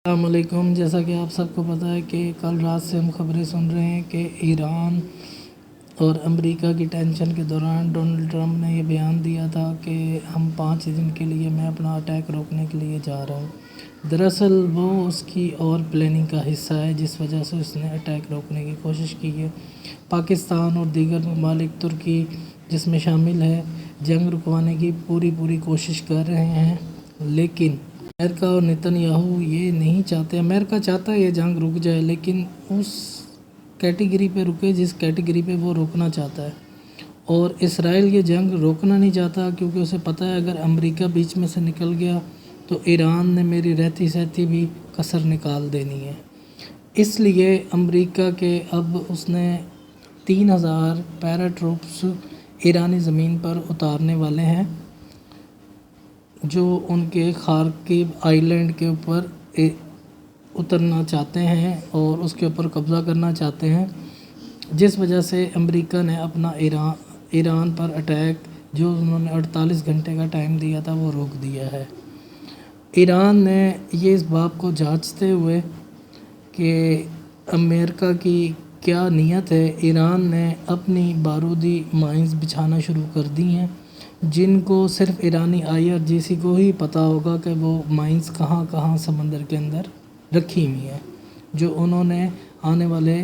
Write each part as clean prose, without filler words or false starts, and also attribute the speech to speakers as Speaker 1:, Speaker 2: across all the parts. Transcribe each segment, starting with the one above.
Speaker 1: السلام علیکم۔ جیسا کہ آپ سب کو پتہ ہے کہ کل رات سے ہم خبریں سن رہے ہیں کہ ایران اور امریکہ کی ٹینشن کے دوران ڈونلڈ ٹرمپ نے یہ بیان دیا تھا کہ ہم 5 دن کے لیے میں اپنا اٹیک روکنے کے لیے جا رہا ہوں۔ دراصل وہ اس کی اور پلاننگ کا حصہ ہے جس وجہ سے اس نے اٹیک روکنے کی کوشش کی ہے۔ پاکستان اور دیگر ممالک ترکی جس میں شامل ہے جنگ رکوانے کی پوری کوشش کر رہے ہیں، لیکن امریکہ اور نتن یاہو یہ نہیں چاہتے۔ امریکہ چاہتا ہے یہ جنگ رک جائے، لیکن اس کیٹیگری پہ رکے جس کیٹیگری پہ وہ روکنا چاہتا ہے، اور اسرائیل یہ جنگ روکنا نہیں چاہتا کیونکہ اسے پتہ ہے اگر امریکہ بیچ میں سے نکل گیا تو ایران نے میری رہتی سہتی بھی کسر نکال دینی ہے۔ اس لیے امریکہ کے اب اس نے 3000 پیرا ٹروپس ایرانی زمین پر اتارنے والے ہیں جو ان کے خارکیو آئی لینڈ کے اوپر اترنا چاہتے ہیں اور اس کے اوپر قبضہ کرنا چاہتے ہیں، جس وجہ سے امریکہ نے اپنا ایران پر اٹیک جو انہوں نے 48 گھنٹے کا ٹائم دیا تھا وہ روک دیا ہے۔ ایران نے یہ اس بات کو جانچتے ہوئے کہ امریکہ کی کیا نیت ہے، ایران نے اپنی بارودی مائنز بچھانا شروع کر دی ہیں، جن کو صرف ایرانی IRGC کو ہی پتہ ہوگا کہ وہ مائنز کہاں سمندر کے اندر رکھی ہوئی ہیں، جو انہوں نے آنے والے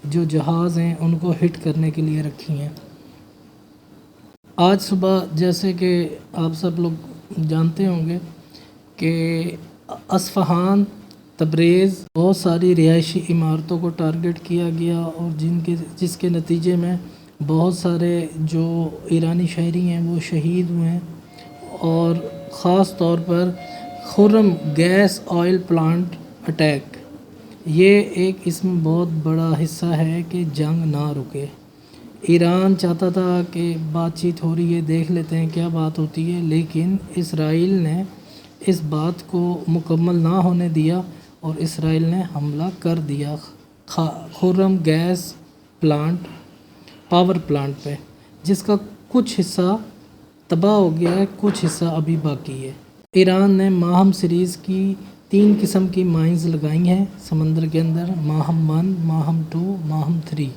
Speaker 1: جو جہاز ہیں ان کو ہٹ کرنے کے لیے رکھی ہیں۔ آج صبح جیسے کہ آپ سب لوگ جانتے ہوں گے کہ اصفہان، تبریز بہت ساری رہائشی عمارتوں کو ٹارگٹ کیا گیا اور جس کے نتیجے میں بہت سارے جو ایرانی شہری ہیں وہ شہید ہوئے ہیں، اور خاص طور پر خرم گیس آئل پلانٹ اٹیک یہ ایک اس میں بہت بڑا حصہ ہے کہ جنگ نہ رکے۔ ایران چاہتا تھا کہ بات چیت ہو رہی ہے، دیکھ لیتے ہیں کیا بات ہوتی ہے، لیکن اسرائیل نے اس بات کو مکمل نہ ہونے دیا اور اسرائیل نے حملہ کر دیا خرم گیس پاور پلانٹ پہ، جس کا کچھ حصہ تباہ ہو گیا ہے، کچھ حصہ ابھی باقی ہے۔ ایران نے ماہم سیریز کی 3 قسم کی مائنز لگائی ہیں سمندر کے اندر، ماہم 1، ماہم 2، ماہم 3،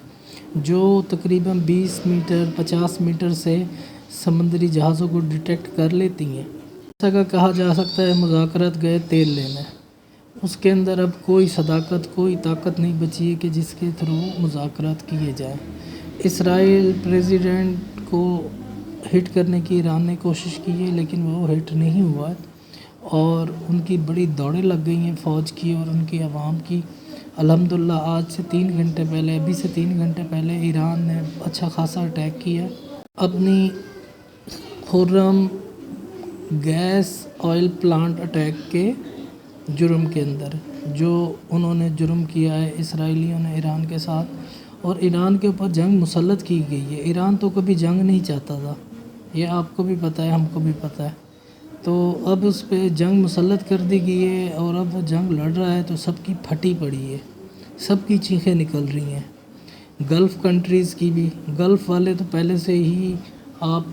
Speaker 1: جو تقریباً 20 میٹر 50 میٹر سے سمندری جہازوں کو ڈیٹیکٹ کر لیتی ہیں۔ جیسا کہ کہا جا سکتا ہے مذاکرات گئے تیل لینے، اس کے اندر اب کوئی صداقت کوئی طاقت نہیں بچی ہے کہ جس کے تھرو مذاکرات کیے جائیں۔ اسرائیل پریزیڈنٹ کو ہٹ کرنے کی ایران نے کوشش کی ہے، لیکن وہ ہٹ نہیں ہوا ہے، اور ان کی بڑی دوڑیں لگ گئی ہیں فوج کی اور ان کی عوام کی۔ الحمدللہ آج سے 3 گھنٹے پہلے ابھی سے 3 گھنٹے پہلے ایران نے اچھا خاصا اٹیک کیا اپنی خرم گیس آئل پلانٹ اٹیک کے جرم کے اندر، جو انہوں نے جرم کیا ہے اسرائیلیوں نے ایران کے ساتھ، اور ایران کے اوپر جنگ مسلط کی گئی ہے۔ ایران تو کبھی جنگ نہیں چاہتا تھا، یہ آپ کو بھی پتہ ہے، ہم کو بھی پتہ ہے، تو اب اس پہ جنگ مسلط کر دی گئی ہے اور اب وہ جنگ لڑ رہا ہے تو سب کی پھٹی پڑی ہے، سب کی چیخیں نکل رہی ہیں، گلف کنٹریز کی بھی۔ گلف والے تو پہلے سے ہی آپ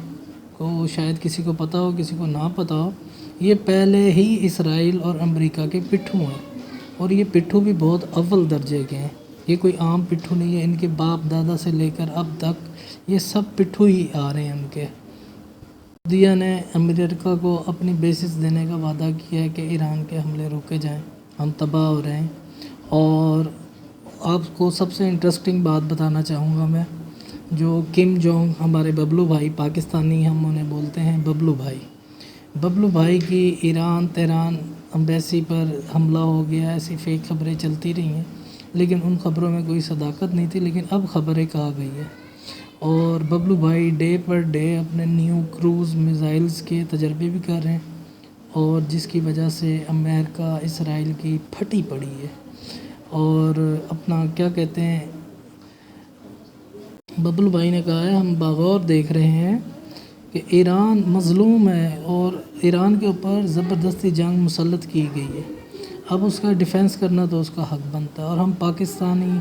Speaker 1: کو شاید کسی کو پتہ ہو کسی کو نہ پتہ ہو، یہ پہلے ہی اسرائیل اور امریکہ کے پٹھو ہیں، اور یہ پٹھو بھی بہت اول درجے کے ہیں، یہ کوئی عام پٹھو نہیں ہے، ان کے باپ دادا سے لے کر اب تک یہ سب پٹھو ہی آ رہے ہیں ان کے۔ سعودیہ نے امریکہ کو اپنی بیسز دینے کا وعدہ کیا ہے کہ ایران کے حملے روکے جائیں، ہم تباہ ہو رہے ہیں۔ اور آپ کو سب سے انٹرسٹنگ بات بتانا چاہوں گا میں، جو کم جونگ ہمارے ببلو بھائی، پاکستانی ہم انہیں بولتے ہیں ببلو بھائی کی تہران امبیسی پر حملہ ہو گیا، ایسی فیک خبریں چلتی رہی ہیں، لیکن ان خبروں میں کوئی صداقت نہیں تھی، لیکن اب خبریں کہا گئی ہے، اور ببلو بھائی ڈے پر ڈے اپنے نیو کروز میزائلز کے تجربے بھی کر رہے ہیں، اور جس کی وجہ سے امریکہ اسرائیل کی پھٹی پڑی ہے، اور اپنا کیا کہتے ہیں، ببلو بھائی نے کہا ہے ہم باغور دیکھ رہے ہیں کہ ایران مظلوم ہے اور ایران کے اوپر زبردستی جنگ مسلط کی گئی ہے، اب اس کا ڈیفینس کرنا تو اس کا حق بنتا ہے، اور ہم پاکستانی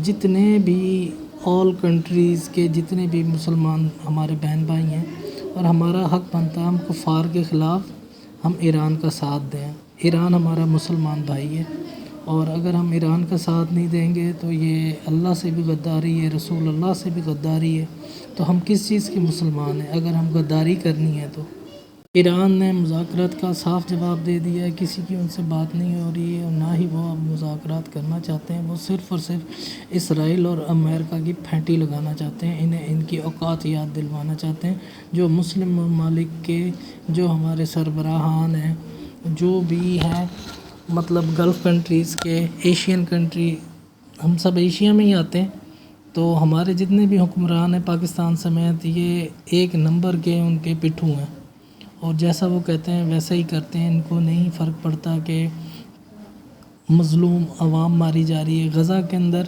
Speaker 1: جتنے بھی آل کنٹریز کے جتنے بھی مسلمان ہمارے بہن بھائی ہیں، اور ہمارا حق بنتا ہے ہم کفار کے خلاف ہم ایران کا ساتھ دیں۔ ایران ہمارا مسلمان بھائی ہے، اور اگر ہم ایران کا ساتھ نہیں دیں گے تو یہ اللہ سے بھی غداری ہے، رسول اللہ سے بھی غداری ہے، تو ہم کس چیز کے مسلمان ہیں اگر ہم غداری کرنی ہے تو۔ ایران نے مذاکرات کا صاف جواب دے دیا ہے، کسی کی ان سے بات نہیں ہو رہی ہے، اور نہ ہی وہ اب مذاکرات کرنا چاہتے ہیں، وہ صرف اور صرف اسرائیل اور امریکہ کی پھینٹی لگانا چاہتے ہیں، انہیں ان کی اوقات یاد دلوانا چاہتے ہیں۔ جو مسلم ممالک کے جو ہمارے سربراہان ہیں، جو بھی ہیں، مطلب گلف کنٹریز کے، ایشین کنٹری، ہم سب ایشیا میں ہی آتے ہیں، تو ہمارے جتنے بھی حکمران ہیں پاکستان سمیت، یہ ایک نمبر کے ان کے پٹھو ہیں، اور جیسا وہ کہتے ہیں ویسا ہی کرتے ہیں۔ ان کو نہیں فرق پڑتا کہ مظلوم عوام ماری جا رہی ہے۔ غزہ کے اندر